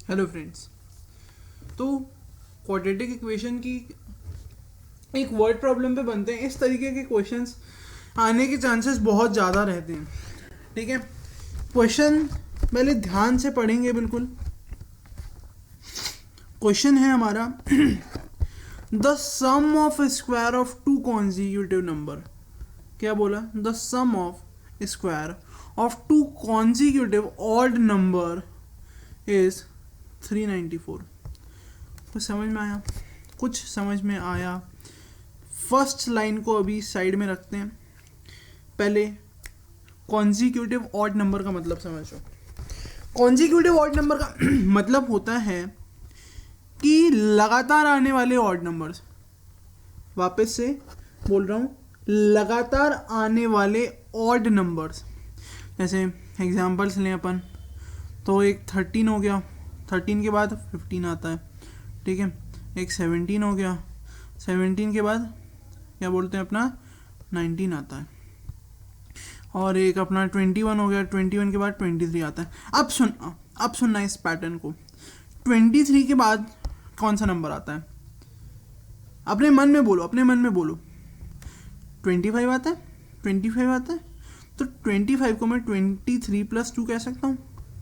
Hello friends. तो quadratic equation की एक वर्ड प्रॉब्लम पे बनते हैं। इस तरीके के क्वेश्चंस आने के चांसेस बहुत ज़्यादा रहते हैं। ठीक है, क्वेश्चन पहले ध्यान से पढ़ेंगे। बिल्कुल क्वेश्चन है हमारा the sum of square of two consecutive number. क्या बोला? The sum of square of two consecutive odd number is 394। कुछ समझ में आया? कुछ समझ में आया? फर्स्ट लाइन को अभी साइड में रखते हैं। पहले कॉन्जिक्यूटिव ऑड नंबर का मतलब समझो। कॉन्जिक्यूटिव ऑड नंबर का मतलब होता है कि लगातार आने वाले ऑड नंबर्स। वापस से बोल रहा हूँ, लगातार आने वाले ऑड नंबर्स। जैसे एग्जांपल्स लें अपन, तो एक 13 हो गया, 13 के बाद 15 आता है। ठीक है, एक 17 हो गया, 17 के बाद क्या बोलते हैं अपना 19 आता है। और एक अपना 21 हो गया, 21 के बाद 23 आता है। अब सुनना इस पैटर्न को। 23 के बाद कौन सा नंबर आता है? अपने मन में बोलो, अपने मन में बोलो। 25 आता है, 25 आता है। तो 25 को मैं 23 + 2 कह सकता हूँ।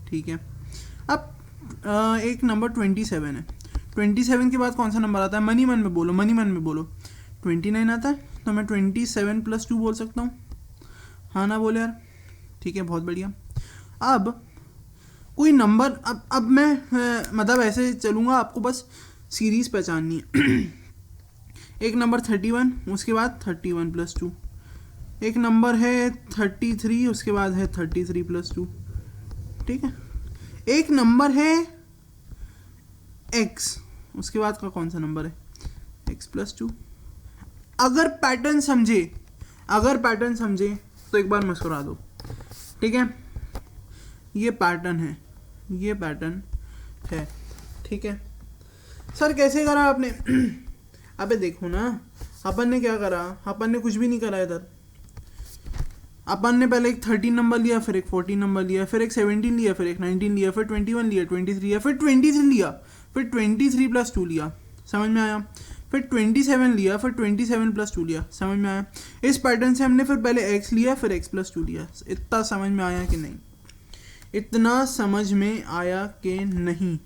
ठीक है, अब एक नंबर 27 है। 27 के बाद कौन सा नंबर आता है? मन ही मन में बोलो, मन ही मन में बोलो। 29 आता है, तो मैं 27 + 2 बोल सकता हूँ। हाँ ना बोले यार? ठीक है, बहुत बढ़िया। अब कोई नंबर, अब मैं मतलब ऐसे चलूँगा, आपको बस सीरीज़ पहचाननी है। एक नंबर 31, उसके बाद 31 + 2। एक नंबर है 33, उसके बाद है 33 + 2। ठीक है, एक नंबर है x, उसके बाद का कौन सा नंबर है? x + 2। अगर पैटर्न समझे तो एक बार मुस्कुरा दो। ठीक है, ये पैटर्न है। ठीक है सर, कैसे करा आपने? अबे देखो ना, अपन ने क्या करा? अपन ने कुछ भी नहीं करा इधर। अपन ने पहले एक 13 नंबर लिया, फिर एक 14 नंबर लिया, फिर एक 17 लिया, फिर एक 19 लिया, फिर 21 लिया, 23 लिया, फिर 23 लिया, फिर 23 + 2 लिया। समझ में आया? फिर 27 लिया, फिर 27 + 2 लिया। समझ में आया? इस पैटर्न से हमने फिर पहले x लिया, फिर x + 2 लिया। इतना समझ में आया कि नहीं? इतना समझ में आया कि नहीं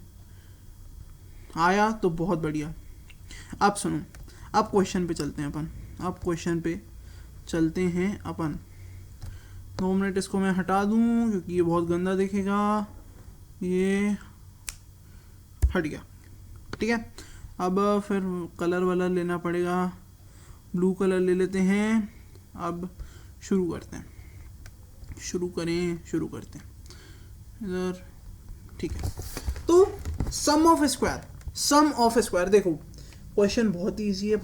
आया? तो बहुत बढ़िया। अब सुनो, अब क्वेश्चन पे चलते हैं अपन। 2 मिनट इसको मैं हटा दूं क्योंकि ये बहुत गंदा दिखेगा। ये हट गया। ठीक है, अब फिर कलर वाला लेना पड़ेगा। ब्लू कलर ले लेते हैं। अब शुरू करते हैं इधर। ठीक है, तो सम ऑफ स्क्वायर देखो, क्वेश्चन बहुत ईजी है,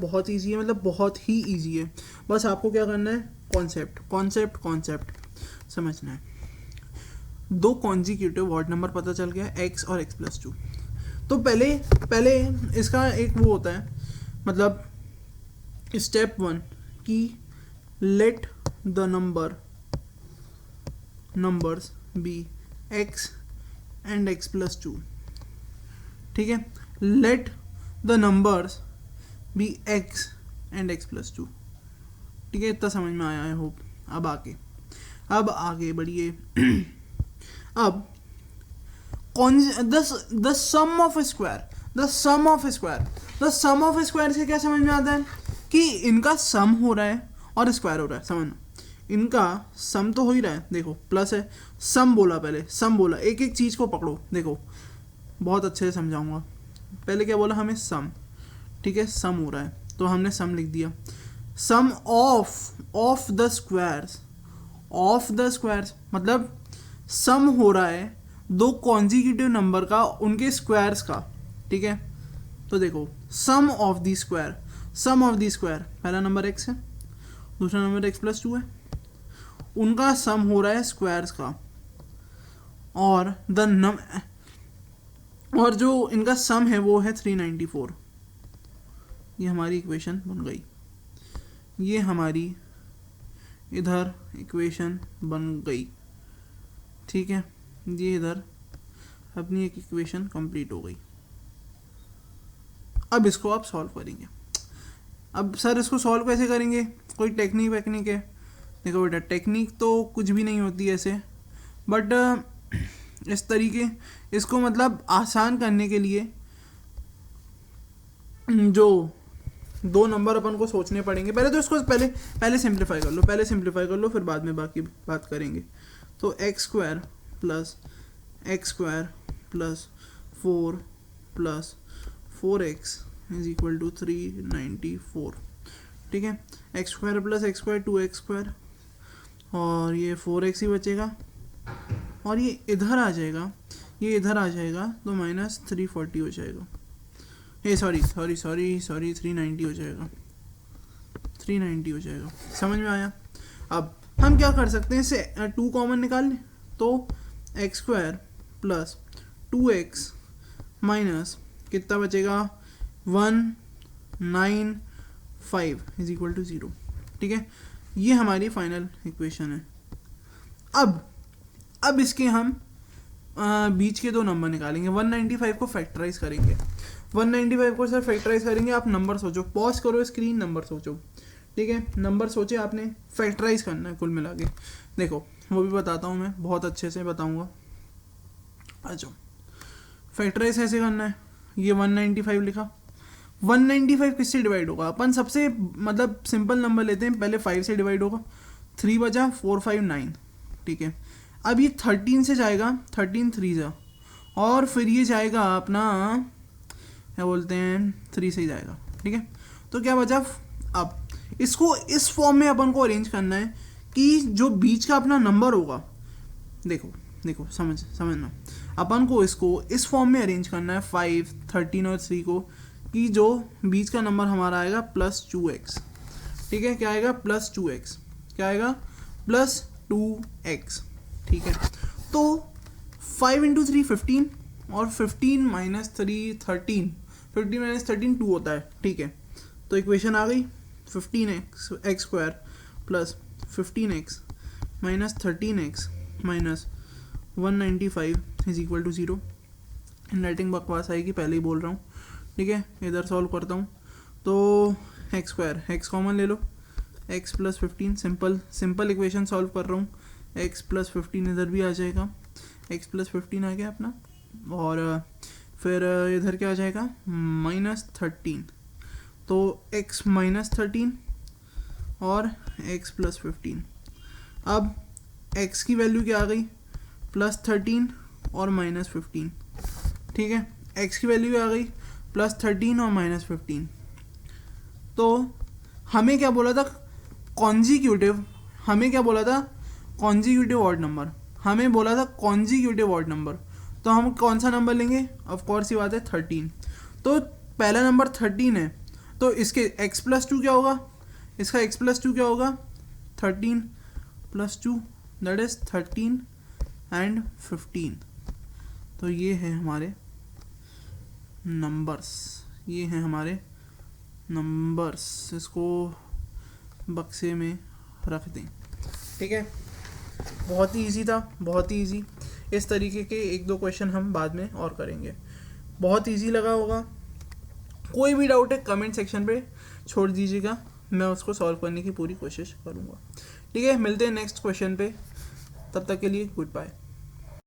मतलब बहुत ही ईजी है। बस आपको क्या करना है? कॉन्सेप्ट समझना है। दो कॉन्जिक्यूटिव ऑड नंबर पता चल गया, x और x + 2। तो पहले इसका एक वो होता है, मतलब स्टेप 1 कि let the numbers be x and x + 2। ठीक है, let the numbers be x and x + 2। ठीक है, इतना समझ में आया है होप। अब आगे बढ़िए। अब द सम ऑफ स्क्वायर से क्या समझ में आता है? कि इनका सम हो रहा है और स्क्वायर हो रहा है। समझना, इनका सम तो हो ही रहा है। देखो प्लस है, सम बोला, पहले सम बोला। एक एक चीज़ को पकड़ो, देखो बहुत अच्छे से समझाऊंगा। पहले क्या बोला हमें? सम। ठीक है, सम हो रहा है तो हमने सम लिख दिया। सम ऑफ द स्क्वायर्स मतलब सम हो रहा है दो कॉन्जिक्यूटिव नंबर का, उनके स्क्वायर्स का। ठीक है, तो देखो सम ऑफ द स्क्वायर, पहला नंबर x है, दूसरा नंबर x + 2 है। उनका सम हो रहा है स्क्वायर्स का, और और जो इनका सम है वो है 394। ये हमारी इक्वेशन बन गई। ये हमारी इधर इक्वेशन बन गई। ठीक है, ये इधर अपनी एक इक्वेशन कंप्लीट हो गई। अब इसको आप सॉल्व करेंगे। अब सर इसको सॉल्व कैसे करेंगे, कोई टेक्निक है? देखो बेटा, टेक्निक तो कुछ भी नहीं होती ऐसे, बट इस तरीके इसको मतलब आसान करने के लिए जो दो नंबर अपन को सोचने पड़ेंगे। पहले तो इसको पहले सिंप्लीफाई कर लो, फिर बाद में बाकी बात करेंगे। तो x square plus 4 plus 4x is equal to 394। ठीक है, x square plus x square 2x², और ये 4x ही बचेगा, और ये इधर आ जाएगा, तो माइनस 340 हो जाएगा। ये सॉरी 390 हो जाएगा, 390 हो जाएगा। समझ में आया? अब हम क्या कर सकते हैं, इसे 2 कॉमन निकाल लें, तो x square plus 2x minus कितना बचेगा, 195 इज इक्वल टू 0। ठीक है, ये हमारी फाइनल इक्वेशन है। अब इसके हम बीच के दो नंबर निकालेंगे। 195 को फैक्टराइज करेंगे। 195 को सर फैक्टराइज करेंगे। आप नंबर सोचो, पॉज करो स्क्रीन, नंबर सोचो। ठीक है, नंबर सोचे आपने, फैक्टराइज करना है कुल मिला के। देखो वो भी बताता हूँ मैं, बहुत अच्छे से बताऊँगा। अच्छा, फैक्टराइज कैसे करना है, ये 195 लिखा। 195 किससे डिवाइड होगा, अपन सबसे मतलब सिंपल नंबर लेते हैं, पहले 5 से डिवाइड होगा, 3 बचा, 4 5 9। ठीक है, अब ये 13 से जाएगा, 13 3 जा, और फिर ये जाएगा अपना क्या बोलते हैं 3 से ही जाएगा। ठीक है, तो क्या बचा, अब इसको इस फॉर्म में अपन को अरेंज करना है कि जो बीच का अपना नंबर होगा, देखो समझना, अपन को इसको इस फॉर्म में अरेंज करना है 5 13 और 3 को, कि जो बीच का नंबर हमारा आएगा प्लस 2x। ठीक है, क्या आएगा, प्लस 2x, क्या आएगा, प्लस 2x। ठीक है, तो 5 इंटू 3 15, और 15 माइनस 3 13, 15 माइनस 13 2 होता है। ठीक है, तो इक्वेशन आ गई, 15x square plus 15x minus 13x minus 195 is equal to 0। Writing बकवास आएगी, पहले ही बोल रहा हूँ। ठीक है, इधर सॉल्व करता हूँ, तो एक्स स्क्वायर, एक्स कॉमन ले लो, x plus 15, simple equation solve कर रहा हूँ। x प्लस 15 इधर भी आ जाएगा, x प्लस 15 आ गया अपना, और फिर इधर क्या आ जाएगा, माइनस 13, तो x माइनस 13 और x प्लस 15। अब x की वैल्यू क्या आ गई, प्लस 13 और माइनस 15। ठीक है, x की वैल्यू आ गई प्लस 13 और माइनस 15। तो हमें क्या बोला था, कॉन्जिक्यूटिव, कॉन्जिक्यूटिव ऑड नंबर, तो हम कौन सा नंबर लेंगे, ऑफ कोर्स ये बात है 13। तो पहला नंबर 13 है, तो इसके x प्लस 2 क्या होगा, इसका x प्लस 2 क्या होगा, 13 प्लस 2 दैट इज 13 एंड 15। तो ये है हमारे नंबर्स, इसको बक्से में रख दें। ठीक है, बहुत ही इजी था, बहुत ही इजी। इस तरीके के 1-2 क्वेश्चन हम बाद में और करेंगे। बहुत इजी लगा होगा, कोई भी डाउट है कमेंट सेक्शन पे छोड़ दीजिएगा, मैं उसको सॉल्व करने की पूरी कोशिश करूँगा। ठीक है, मिलते हैं नेक्स्ट क्वेश्चन पे, तब तक के लिए गुड बाय।